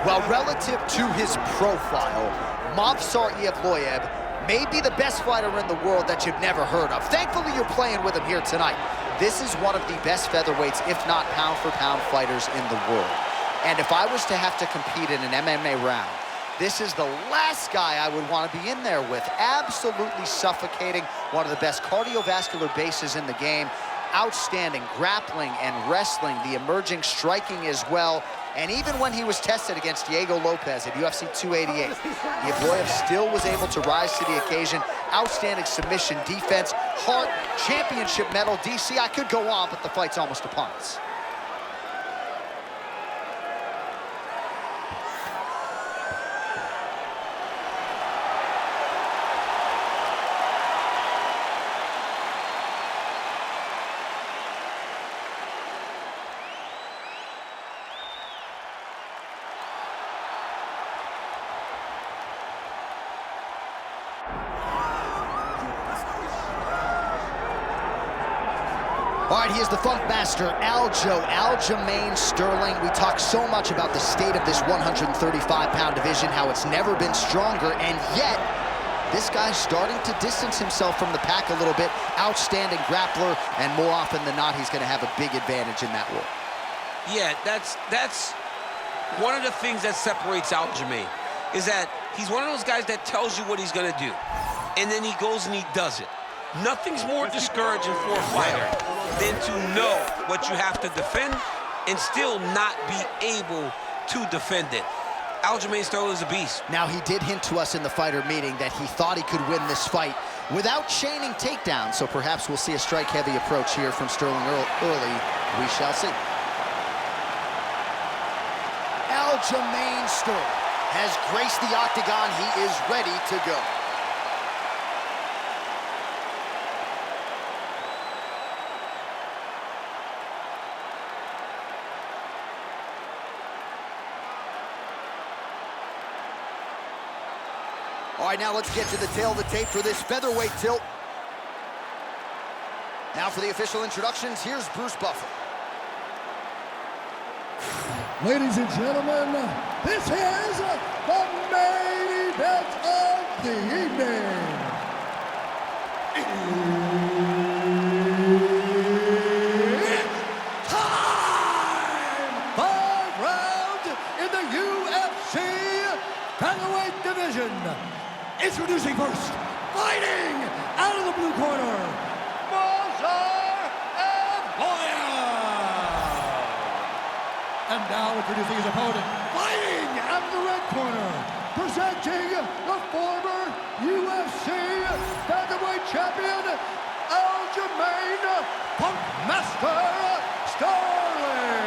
Well, relative to his profile, Movsar Evloev may be the best fighter in the world that you've never heard of. Thankfully, you're playing with him here tonight. This is one of the best featherweights, if not pound-for-pound fighters in the world. And if I was to have to compete in an MMA round, this is the last guy I would want to be in there with. Absolutely suffocating, one of the best cardiovascular bases in the game. Outstanding grappling and wrestling, the emerging striking as well. And even when he was tested against Diego Lopez at UFC 288, Evloev still was able to rise to the occasion. Outstanding submission, defense, heart, championship medal. DC, I could go on, but the fight's almost upon us. All right, he is the Funk Master, Aljamain Sterling. We talk so much about the state of this 135-pound division, how it's never been stronger, and yet this guy's starting to distance himself from the pack a little bit. Outstanding grappler, and more often than not, he's going to have a big advantage in that war. Yeah, that's one of the things that separates Aljamain, is that he's one of those guys that tells you what he's going to do, and then he goes and he does it. Nothing's more discouraging for a fighter than to know what you have to defend and still not be able to defend it. Aljamain Sterling is a beast. Now, he did hint to us in the fighter meeting that he thought he could win this fight without chaining takedowns, so perhaps we'll see a strike-heavy approach here from Sterling early. We shall see. Aljamain Sterling has graced the octagon. He is ready to go. All right, now let's get to the tail of the tape for this featherweight tilt. Now for the official introductions, here's Bruce Buffer. Ladies and gentlemen, this is the main event of the evening. It's time! 5 rounds in the UFC featherweight division. Introducing first, fighting out of the blue corner, Movsar Evloev. And now introducing his opponent, fighting out of the red corner, presenting the former UFC featherweight champion, Aljamain Funk Master Sterling.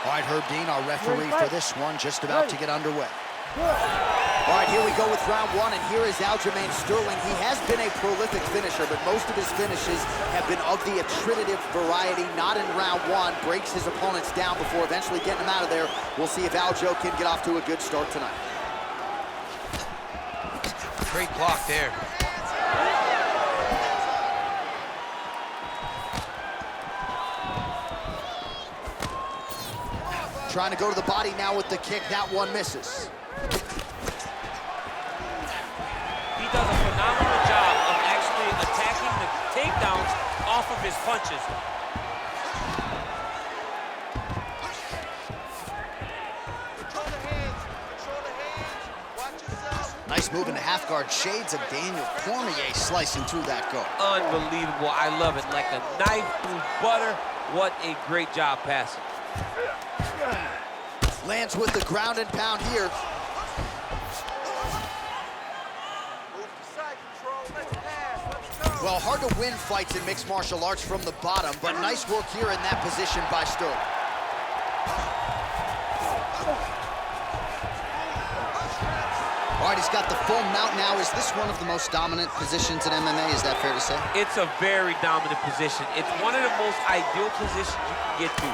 All right, Herb Dean, our referee for this one, just about to get underway. All right, here we go with round one, and here is Aljamain Sterling. He has been a prolific finisher, but most of his finishes have been of the attritive variety, not in round one. Breaks his opponents down before eventually getting them out of there. We'll see if Aljo can get off to a good start tonight. Great block there. Trying to go to the body now with the kick. That one misses. He does a phenomenal job of actually attacking the takedowns off of his punches. Control the hands. Control the hands. Watch yourself. Nice move into half guard. Shades of Daniel Cormier slicing through that guard. Unbelievable. I love it. Like a knife through butter. What a great job passing. Lands with the ground and pound here. Move to side control. Let's pass. Let's go. Well, hard to win fights in mixed martial arts from the bottom, but nice work here in that position by Sterling. All right, he's got the full mount now. Is this one of the most dominant positions in MMA? Is that fair to say? It's a very dominant position. It's one of the most ideal positions you can get to,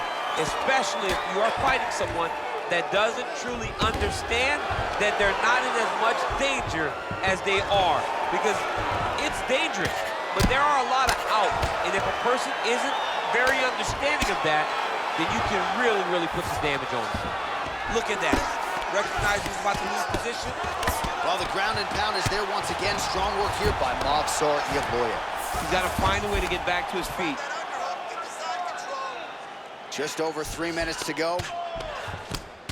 especially if you are fighting someone that doesn't truly understand that they're not in as much danger as they are, because it's dangerous. but there are a lot of outs. And if a person isn't very understanding of that, then you can really, really put some damage on them. Look at that. Recognize he's about to lose position. Well, the ground and pound is there once again. Strong work here by Movsar Evloev. He's got to find a way to get back to his feet. Just over 3 minutes to go.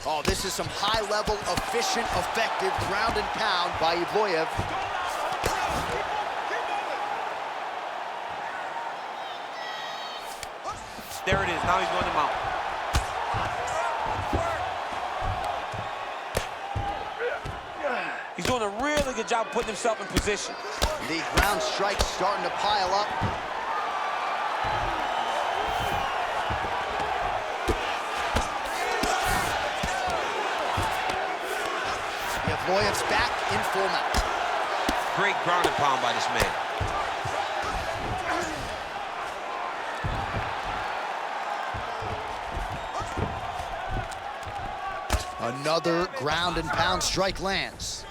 Oh, this is some high-level, efficient, effective ground and pound by Evloev. There it is. Now he's going to mount. He's doing a really good job putting himself in position. The ground strikes starting to pile up. Evloev's back in full mount. Great ground and pound by this man. Another ground and pound strike lands.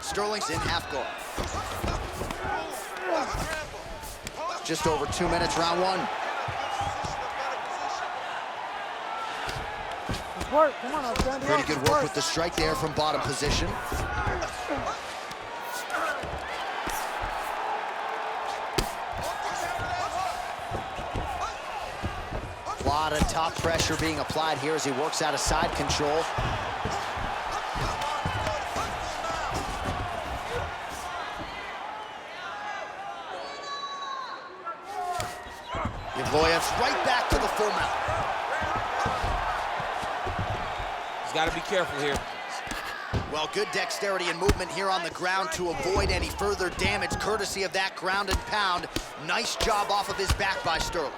Sterling's in half guard. Just over 2 minutes, round one. Work. Come on, outstanding. Pretty good work with the strike there from bottom position. A lot of top pressure being applied here as he works out of side control. Evloev's right back to the full mount. He's got to be careful here. Well, good dexterity and movement here on the ground to avoid any further damage, courtesy of that ground and pound. Nice job off of his back by Sterling.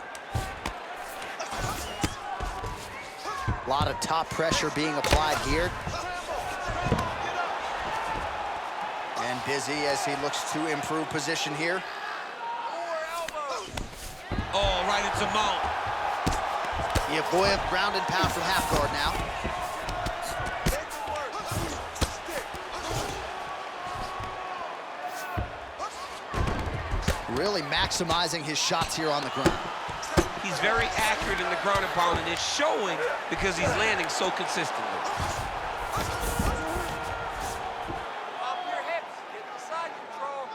A lot of top pressure being applied here. And busy as he looks to improve position here. Oh, right into mount. Evloev ground and pound from half guard now. Really maximizing his shots here on the ground. He's very accurate in the ground and pound, and it's showing because he's landing so consistently. Off your hips, get the side control.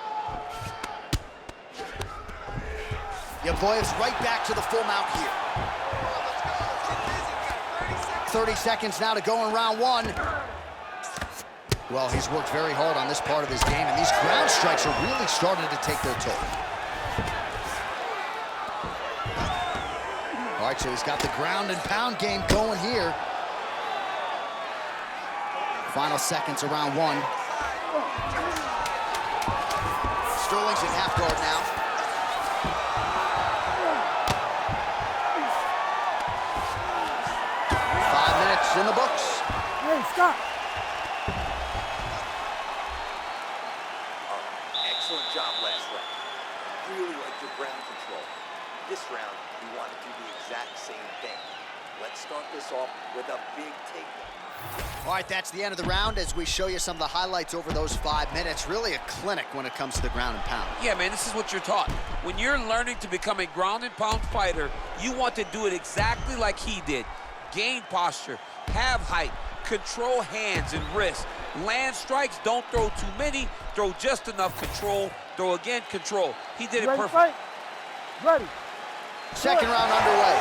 Evloev's right back to the full mount here. 30 seconds now to go in round one. Well, he's worked very hard on this part of his game, and these ground strikes are really starting to take their toll. All right, so he's got the ground and pound game going here. Final seconds of round one. Sterling's in half guard now. In the books. Hey, stop. Excellent job last round. Really like your ground control. This round, we want to do the exact same thing. Let's start this off with a big takedown. All right, that's the end of the round as we show you some of the highlights over those 5 minutes. Really a clinic when it comes to the ground and pound. Yeah, man, this is what you're taught. When you're learning to become a ground and pound fighter, you want to do it exactly like he did. Gain posture, have height, control hands and wrists, land strikes, don't throw too many, throw just enough, control, throw again, control. He did it Ready, perfect. fight? Ready. Second round underway.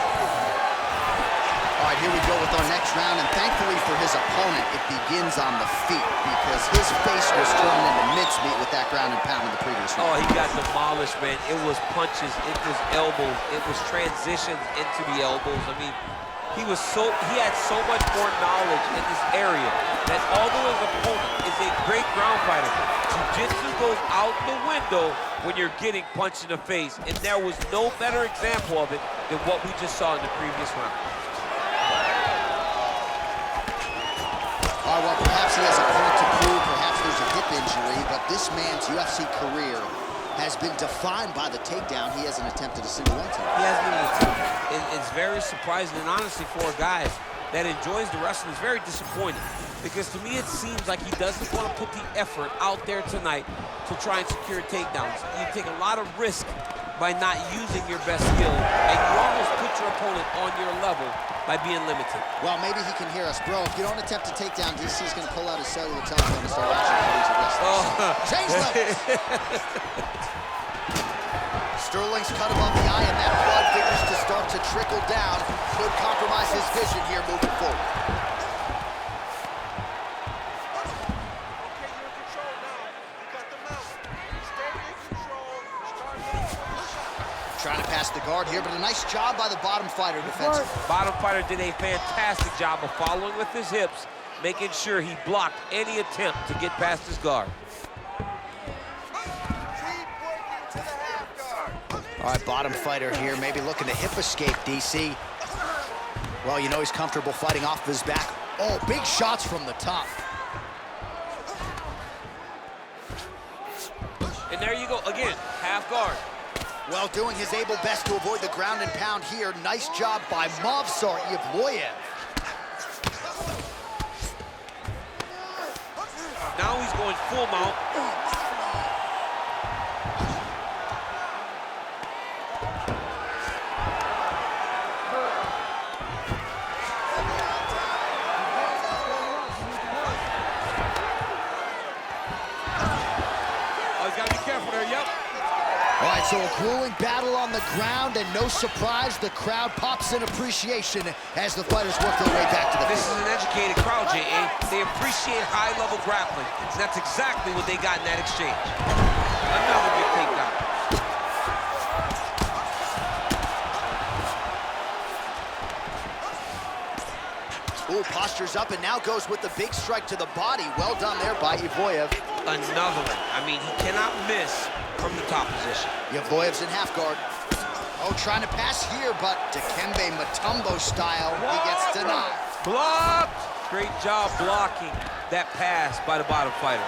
All right, here we go with our next round, and thankfully for his opponent, it begins on the feet because his face was turned into mincemeat with that ground and pound in the previous round. Oh, he got demolished, man. It was punches, it was elbows, it was transitions into the elbows. I mean, he had so much more knowledge in this area that although his opponent is a great ground fighter, jiu-jitsu goes out the window when you're getting punched in the face. And there was no better example of it than what we just saw in the previous round. All right, well, perhaps he has a point to prove, perhaps there's a hip injury, but this man's UFC career has been defined by the takedown. He hasn't attempted a single one tonight. He hasn't even attempted. It's very surprising, and honestly, for a guy that enjoys the wrestling is very disappointed, because to me it seems like he doesn't want to put the effort out there tonight to try and secure takedowns. You take a lot of risk by not using your best skill, and you almost put your opponent on your level by being limited. Well, maybe he can hear us. Bro, if you don't attempt to take down, DC's going to pull out his cellular telephone and start watching videos of wrestlers. Change levels! Sterling's cut above the eye, and that blood figures to start to trickle down. Could compromise his vision here moving forward. Okay, you're in control now. You got the mount. Stay in control. Start looking for your shot. Trying to pass the guard here, but a nice job by the bottom fighter defensively. Bottom fighter did a fantastic job of following with his hips, making sure he blocked any attempt to get past his guard. Keep working to the half guard. All right, bottom fighter here, maybe looking to hip escape, DC. Well, you know he's comfortable fighting off his back. Oh, big shots from the top. And there you go, again, half guard. Well, doing his able best to avoid the ground and pound here. Nice job by Movsar Evloev. Now he's going full mount. Oh, he's got to be careful there, yep. All right, so a grueling battle on the ground, and no surprise, the crowd pops in appreciation as the fighters work their way back to the This field. is an educated crowd, J.A. They appreciate high-level grappling, and that's exactly what they got in that exchange. Another big takedown. Ooh, postures up and now goes with the big strike to the body. Well done there by Evloev. Another one. I mean, he cannot miss from the top position. Evloev's in half guard. Oh, trying to pass here, but Dikembe Mutombo style, he gets denied. Blocked! Great job blocking that pass by the bottom fighter.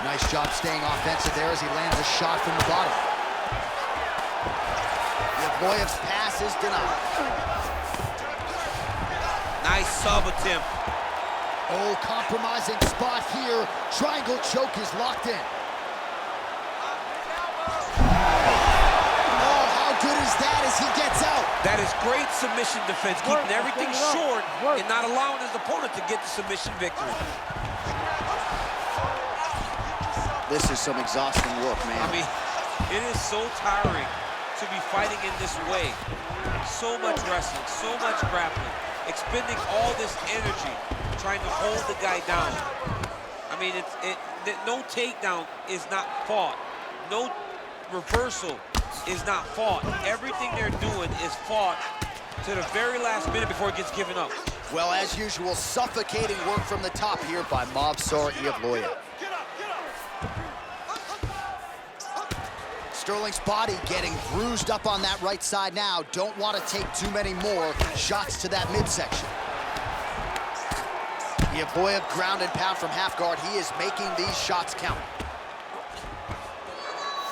Nice job staying offensive there as he lands a shot from the bottom. Evloev's pass is denied. Nice sub attempt. Oh, compromising spot here. Triangle choke is locked in. Oh, how good is that as he gets out? That is great submission defense, keeping everything short and not allowing his opponent to get the submission victory. This is some exhausting work, man. I mean, it is so tiring to be fighting in this way. So much wrestling, so much grappling, expending all this energy trying to hold the guy down. I mean, no takedown is not fought. No reversal is not fought. Everything they're doing is fought to the very last minute before it gets given up. Well, as usual, suffocating work from the top here by Movsar Evloev. Sterling's body getting bruised up on that right side now. Don't want to take too many more shots to that midsection. Evloev ground and pound from half guard. He is making these shots count.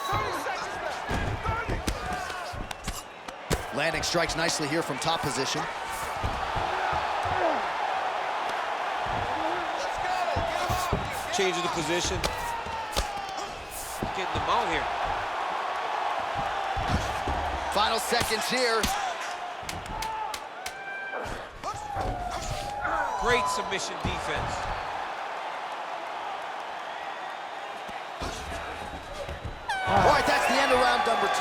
30 seconds left. Landing strikes nicely here from top position. Changing the position. Getting them out here. Final seconds here. Great submission defense. All right, that's the end of round number 2.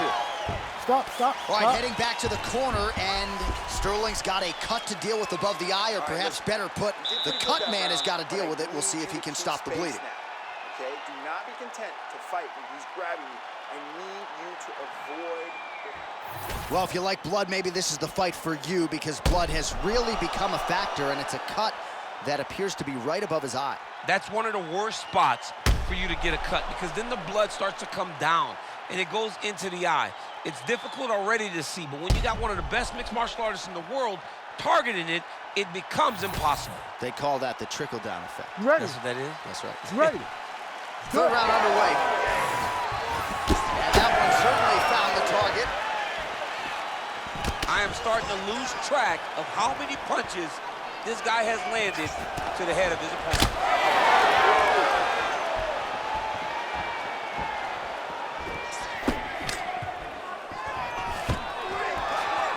Stop, stop, All right, stop. heading back to the corner, and Sterling's got a cut to deal with above the eye, or perhaps better put, the cut man has got to deal with it. We'll see if he can stop the bleeding. Okay, do not be content to fight when he's grabbing you. I need you to avoid. Well, if you like blood, maybe this is the fight for you, because blood has really become a factor, and it's a cut that appears to be right above his eye. That's one of the worst spots for you to get a cut, because then the blood starts to come down and it goes into the eye. It's difficult already to see, but when you got one of the best mixed martial artists in the world targeting it, it becomes impossible. They call that the trickle-down effect. Ready. That's what that is. That's right. Ready. Third round underway. And that one certainly found the target. am starting to lose track of how many punches this guy has landed to the head of his opponent.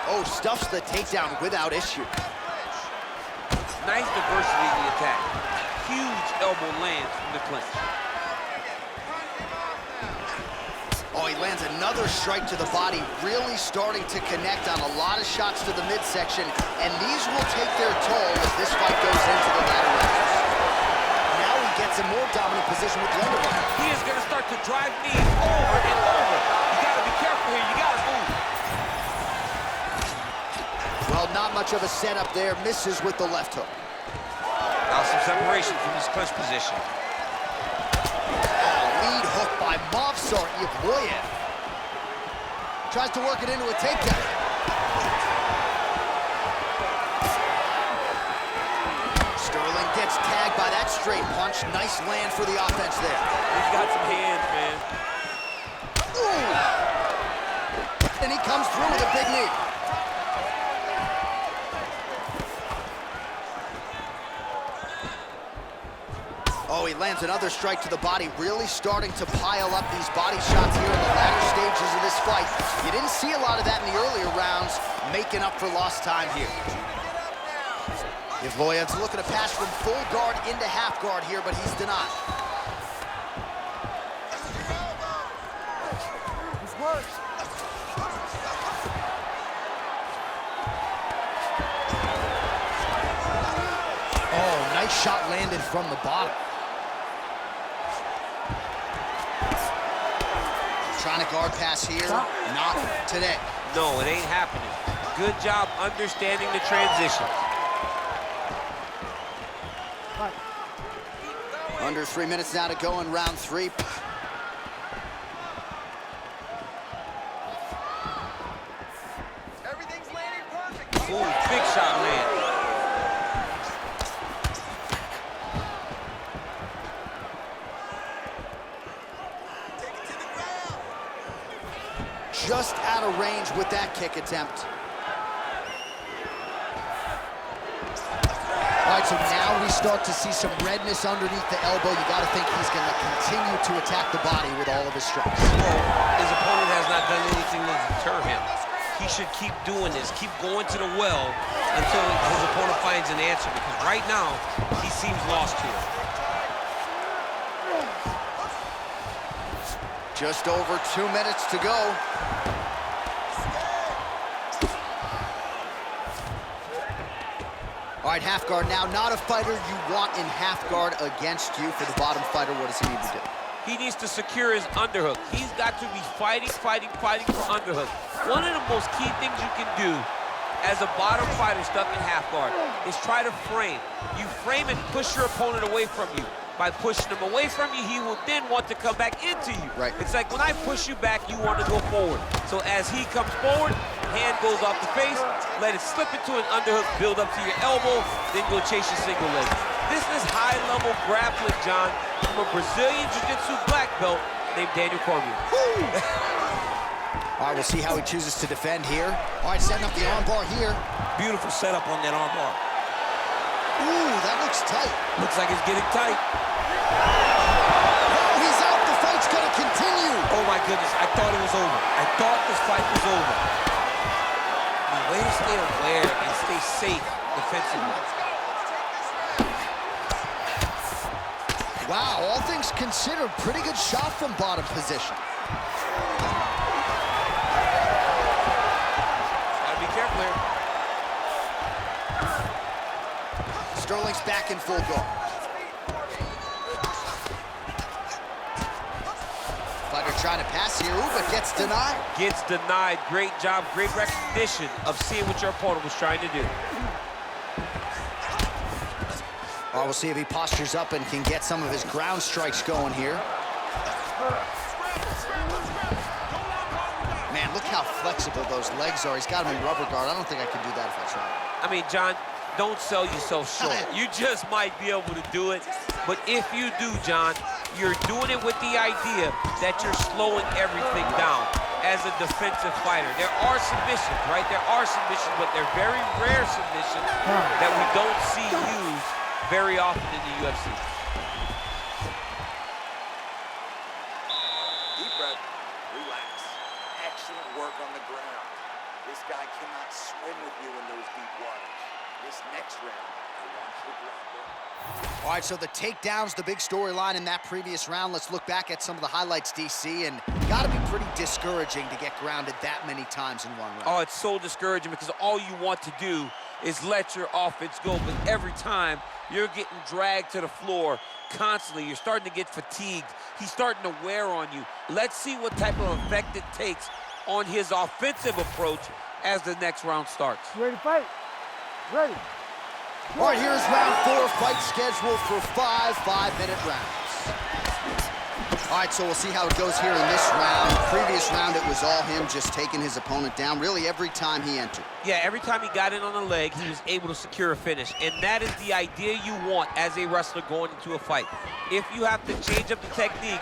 Oh, stuffs the takedown without issue. Nice diversity in the attack. Huge elbow lands from the clinch. Oh, he lands another strike to the body, really starting to connect on a lot of shots to the midsection, and these will take their toll as this fight goes into the latter rounds. Now he gets a more dominant position with the underhook. He is going to start to drive knees over and over. You got to be careful here. You got to move. Well, not much of a setup there. Misses with the left hook. Now some separation from this clinch position. Lead hook by Movsar Evloev. Tries to work it into a takedown. Sterling gets tagged by that straight punch. Nice land for the offense there. He's got some hands, man. Ooh. And he comes through with a big knee. Oh, he lands another strike to the body, really starting to pile up these body shots here in the latter stages of this fight. You didn't see a lot of that in the earlier rounds, making up for lost time here. Evloev's looking to pass from full guard into half guard here, but he's denied. This works. Oh, nice shot landed from the bottom. Trying to guard pass here, not today. No, it ain't happening. Good job understanding the transition. Right. Under 3 minutes now to go in round 3. Everything's landing perfect. Ooh, big shot land. Just out of range with that kick attempt. All right, so now we start to see some redness underneath the elbow. You got to think he's going to continue to attack the body with all of his strikes. His opponent has not done anything to deter him. He should keep doing this, keep going to the well until his opponent finds an answer, because right now, he seems lost here. Just over 2 minutes to go. All right, half guard now. Not a fighter you want in half guard against you. For the bottom fighter, what does he need to do? He needs to secure his underhook. He's got to be fighting for underhook. One of the most key things you can do as a bottom fighter stuck in half guard is try to frame. You frame and push your opponent away from you. By pushing him away from you, he will then want to come back into you. Right. It's like when I push you back, you want to go forward. So as he comes forward, hand goes off the face, let it slip into an underhook, build up to your elbow, then go chase your single leg. This is high-level grappling, John, from a Brazilian Jiu-Jitsu black belt named Daniel Cormier. All right, we'll see how he chooses to defend here. All right, setting up the armbar here. Beautiful setup on that armbar. Ooh, that looks tight. Looks like it's getting tight. Oh, he's out. The fight's gonna continue. Oh my goodness, I thought it was over. I thought this fight was over. The way to stay aware and stay safe defensively. Wow, all things considered, pretty good shot from bottom position. Gotta be careful here. Sterling's back in full guard. Fighter trying to pass here, ooh, but gets denied. Gets denied. Great job, great recognition of seeing what your opponent was trying to do. All right, we'll see if he postures up and can get some of his ground strikes going here. Man, look how flexible those legs are. He's got him in rubber guard. I don't think I could do that if I tried. I mean, John, don't sell yourself short. You just might be able to do it. But if you do, John, you're doing it with the idea that you're slowing everything down. as a defensive fighter. There are submissions, right? There are submissions, but they're very rare submissions that we don't see used very often in the UFC. Deep breath, relax. Excellent work on the ground. This guy cannot swim with you in those deep waters. This next round, I want you to grab it. All right, so the takedown's the big storyline in that previous round. Let's look back at some of the highlights, DC, and gotta be pretty discouraging to get grounded that many times in one round. Oh, it's so discouraging because all you want to do is let your offense go, but every time you're getting dragged to the floor constantly, you're starting to get fatigued. He's starting to wear on you. Let's see what type of effect it takes on his offensive approach as the next round starts. You ready to fight? Ready. All right, here's round 4, fight scheduled for 5 5-minute rounds. All right, so we'll see how it goes here in this round. Previous round, it was all him just taking his opponent down really every time he entered. Yeah, every time he got in on the leg, he was able to secure a finish. And that is the idea you want as a wrestler going into a fight. If you have to change up the technique,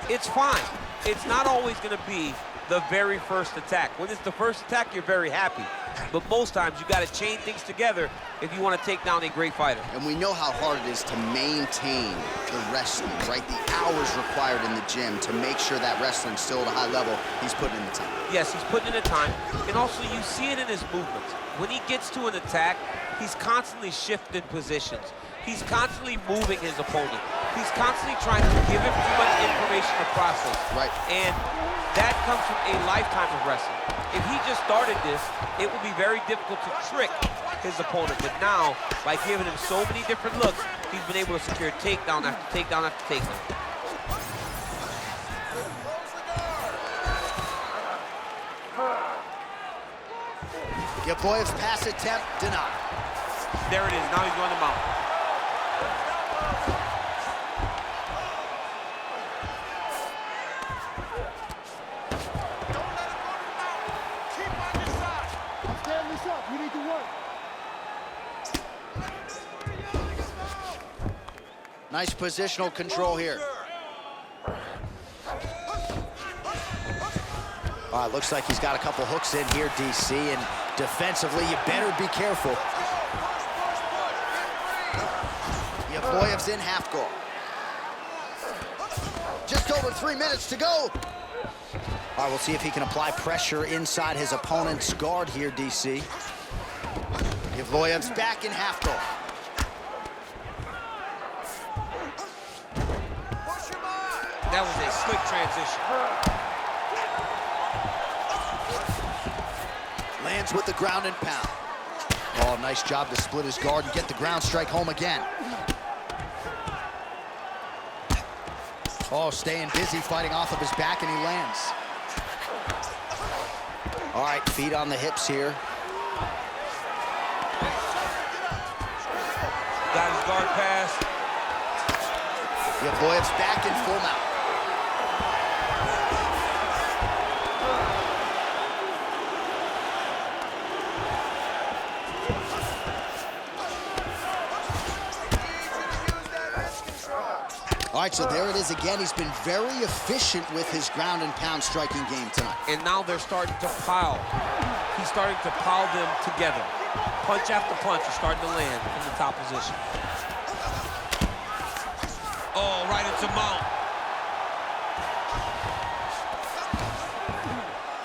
it's fine. It's not always going to be the very first attack. When it's the first attack, you're very happy. But most times, you got to chain things together if you want to take down a great fighter. And we know how hard it is to maintain the wrestling, right? The hours required in the gym to make sure that wrestling's still at a high level. He's putting in the time. Yes, he's putting in the time. And also, you see it in his movements. When he gets to an attack, he's constantly shifting positions. He's constantly moving his opponent. He's constantly trying to give him too much information to process. Right. And that comes from a lifetime of wrestling. If he just started this, it would be very difficult to trick his opponent. But now, by giving him so many different looks, he's been able to secure takedown after takedown after takedown. Evloev's pass attempt denied. There it is. Now he's going to mount. Stand this up. You need to work. Nice positional control here. All right, looks like he's got a couple hooks in here, DC, and defensively, you better be careful. Evloev's in half guard. Just over 3 minutes to go. All right, we'll see if he can apply pressure inside his opponent's guard here, DC. Evloev's back in half guard. That was a slick transition. Lands with the ground and pound. Oh, nice job to split his guard and get the ground strike home again. Oh, staying busy, fighting off of his back, and he lands. All right, feet on the hips here. Got his guard pass. Evloev's back in full mount. All right, so there it is again. He's been very efficient with his ground and pound striking game tonight. And now they're starting to pile. He's starting to pile them together. Punch after punch is starting to land in the top position. Oh, right into mount.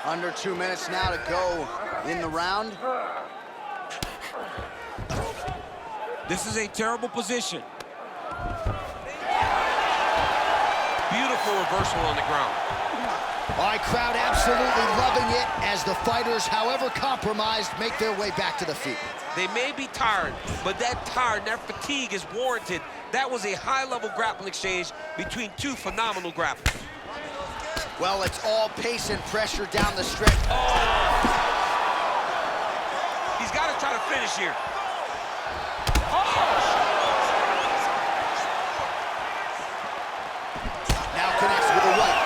Under 2 minutes now to go in the round. This is a terrible position. Beautiful reversal on the ground. All right, crowd absolutely loving it as the fighters, however compromised, make their way back to the feet. They may be tired, but that tired, that fatigue is warranted. That was a high-level grappling exchange between two phenomenal grapplers. Well, it's all pace and pressure down the stretch. Oh! He's got to try to finish here. Now connects with a right.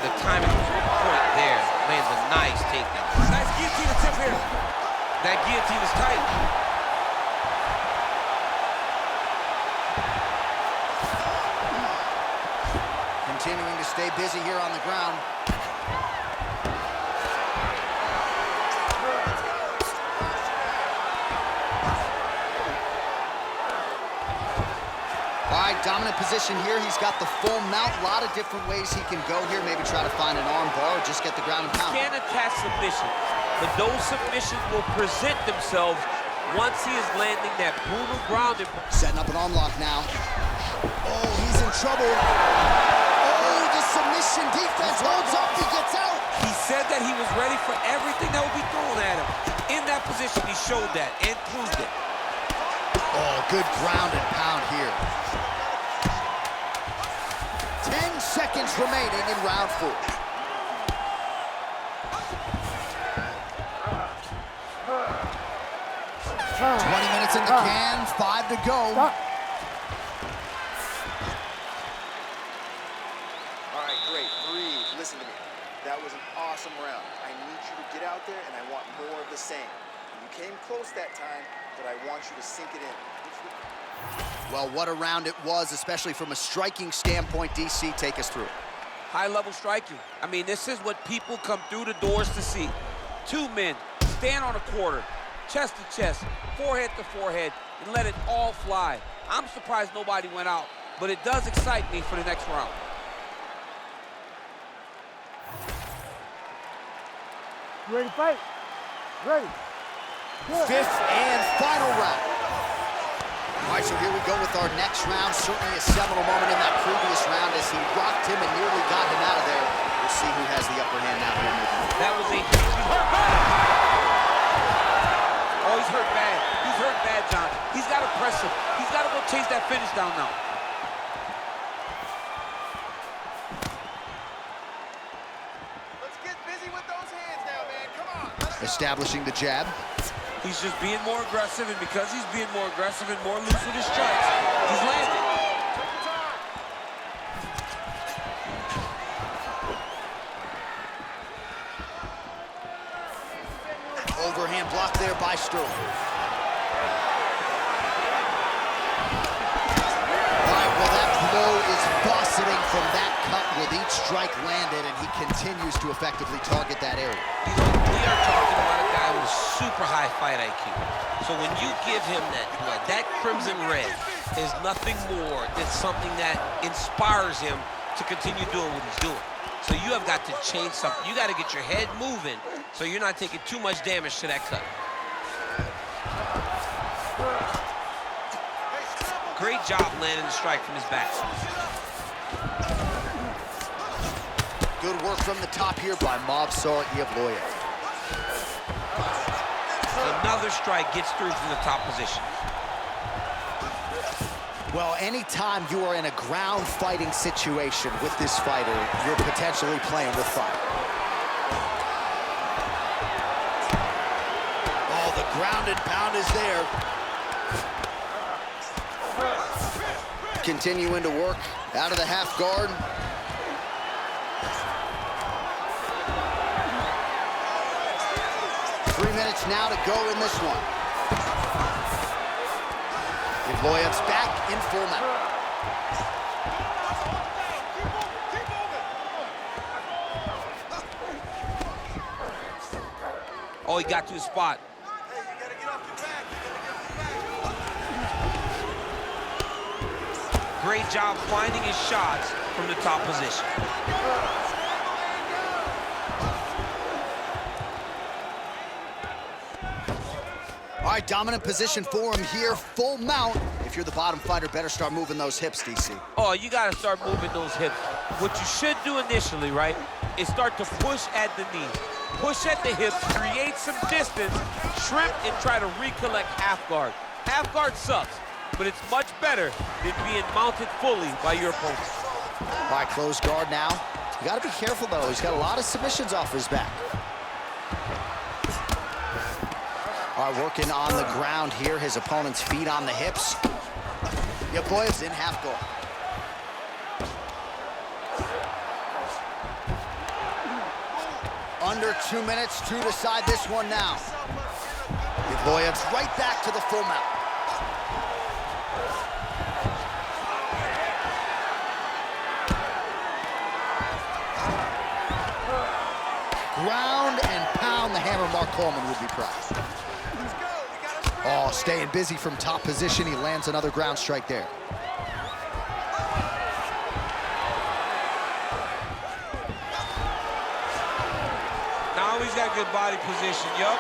The timing point there lands a nice takedown. Nice guillotine attempt here. That guillotine is tight. Continuing to stay busy here on the ground. All right, dominant position here. He's got the full mount. A lot of different ways he can go here. Maybe try to find an arm bar or just get the ground and pound. He can't attack submission, but those submissions will present themselves once he is landing that brutal ground. Setting up an arm lock now. Oh, he's in trouble. Oh, the submission defense holds up. He gets out. He said that he was ready for everything that would be thrown at him. In that position, he showed that and proved it. Oh, good ground and pound here. 10 seconds remaining in round 4. Time. 20 minutes in the can, 5 to go. Stop. All right, great. Breathe. Listen to me. That was an awesome round. I need you to get out there, and I want more of the same. You came close that time, but I want you to sink it in. Well, what a round it was, especially from a striking standpoint. DC, take us through it. High-level striking. I mean, this is what people come through the doors to see. Two men stand on a quarter, chest to chest, forehead to forehead, and let it all fly. I'm surprised nobody went out, but it does excite me for the next round. You ready to fight? Ready. Good. 5th and final round. All right, so here we go with our next round. Certainly a seminal moment in that previous round as he rocked him and nearly got him out of there. We'll see who has the upper hand now here. That was a... Oh, he's hurt bad. He's hurt bad, John. He's got to press him. He's got to go chase that finish down now. Let's get busy with those hands now, man. Come on. Let it go. Establishing the jab. He's just being more aggressive, and because he's being more aggressive and more loose with his strikes, he's landing. Take your time. Overhand block there by Sterling. All right, well, that blow is buffeting from that cut with each strike landed, and he continues to effectively target that area. We are talking about a guy with super high fight IQ. So when you give him that blood, that crimson red is nothing more than something that inspires him to continue doing what he's doing. So you have got to change something. You got to get your head moving so you're not taking too much damage to that cut. Great job landing the strike from his back. Good work from the top here by Movsar Evloev. Another strike gets through from the top position. Well, anytime you are in a ground fighting situation with this fighter, you're potentially playing with fire. Oh, the ground and pound is there. Continuing to work out of the half guard. Three minutes now to go in this one. Evloev's back in full mount. Oh, he got to the spot. Hey, you gotta get off your back. You gotta get off your back. Great job finding his shots from the top position. All right, dominant position for him here, full mount. If you're the bottom fighter, better start moving those hips, DC. Oh, you got to start moving those hips. What you should do initially, right, is start to push at the knee. Push at the hips, create some distance, shrimp, and try to recollect half guard. Half guard sucks, but it's much better than being mounted fully by your opponent. All right, closed guard now. You got to be careful, though. He's got a lot of submissions off his back. All right, working on the ground here. His opponent's feet on the hips. Evloev's in half guard. Under 2 minutes to decide this one now. Evloev's right back to the full mount. Ground and pound. The hammer, Mark Coleman would be proud. Let's go. We got a scramble. Oh, staying busy from top position. He lands another ground strike there. Now he's got good body position, yup.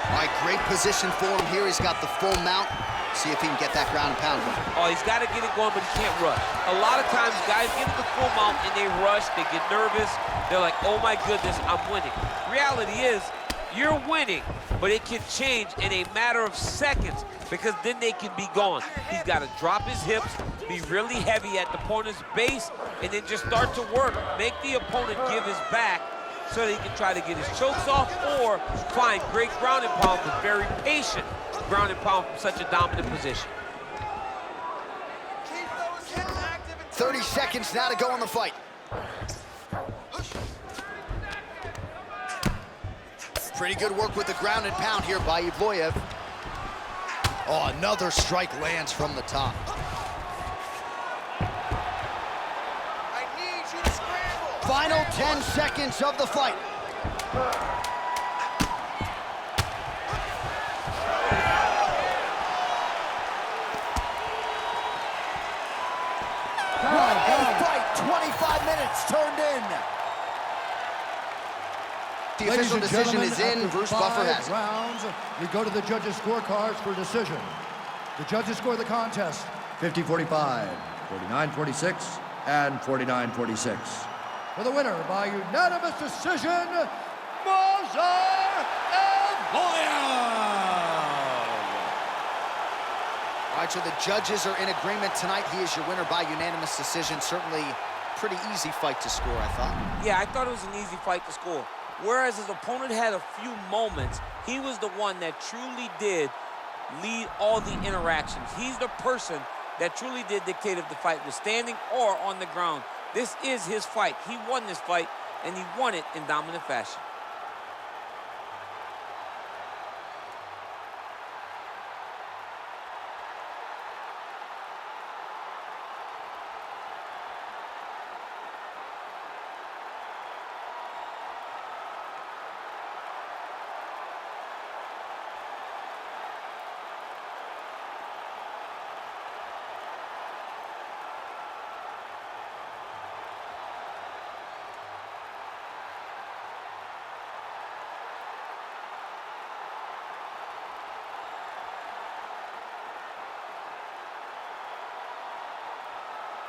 All right, great position for him here. He's got the full mount. See if he can get that ground and pound going. Oh, he's got to get it going, but he can't rush. A lot of times, guys get the full mount and they rush, they get nervous. They're like, oh my goodness, I'm winning. Reality is, you're winning, but it can change in a matter of seconds because then they can be gone. He's got to drop his hips, be really heavy at the opponent's base, and then just start to work. Make the opponent give his back so that he can try to get his chokes off or find great ground and pound, but very patient ground and pound from such a dominant position. Keep those hips active and 30 seconds now to go in the fight. Pretty good work with the ground and pound here by Evloev. Oh, another strike lands from the top. I need you to scramble. Final 10 seconds of the fight. What a fight! 25 minutes turned in. The Ladies official and decision gentlemen, is in. after Bruce Buffer 5 has it. rounds, we go to the judges' scorecards for decision. The judges score the contest 50-45, 49-46, and 49-46. For the winner by unanimous decision, Movsar Evloev! All right, so the judges are in agreement tonight. He is your winner by unanimous decision. Certainly pretty easy fight to score, I thought. Yeah, I thought it was an easy fight to score. Whereas his opponent had a few moments, he was the one that truly did lead all the interactions. He's the person that truly did dictate if the fight was standing or on the ground. This is his fight. He won this fight, and he won it in dominant fashion.